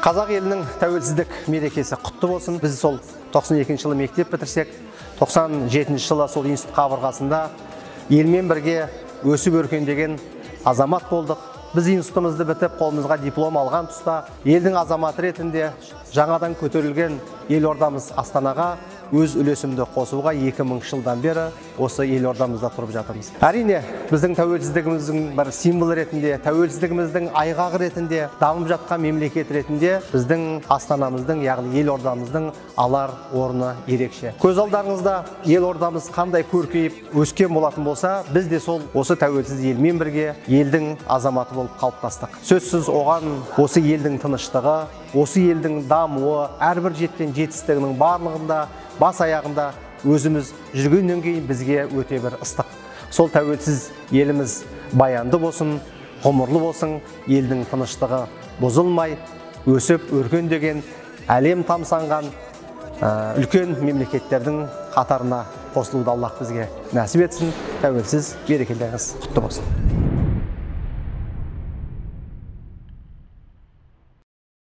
Қазақ елінің тәуелсіздік мерекесі құтты болсын. Біз сол 92 жылы мектеп бітірсек, 97 жылы сол институт қабырғасында елмен бірге өсіп өркендеген азамат болдық. Біз институтымызды бітіп, қолымызға диплом алған тұста, елдің азаматы ретінде жаңадан көтерілген елордамыз Астанаға өз үлесімді қосуға 2000 жылдан бері осы елордамызда тұрып жатырмыз. Әрине, біздің тәуелсіздігіміздің бір символ ретінде, тәуелсіздігіміздің айғағы ретінде, дамып жатқан мемлекет ретінде біздің Астанамыздың, яғни елордамыздың алар орны ерекше. Көз алдарыңызда елордамыз қандай көркейіп өскен болатын болса, біз де сол осы тәуелсіз елмен бірге елдің азаматы болып қалыптастық. Сөзсіз оған осы елдің тыныштығы, осы елдің дамуы, әрбір жеткен жетістігінің барлығында, бас аяғында өзіміз жүргеннен кейін бізге өте бір ыстық. Сол тәуелсіз еліміз баянды болсын, ғұмырлы болсын, елдің тыныштығы бұзылмай, өсіп өркендеген, әлем тамсанған үлкен мемлекеттердің қатарына қосылуды Аллах бізге нәсіп етсін. Тәуелсіз мерекелеріңіз құтты болсын.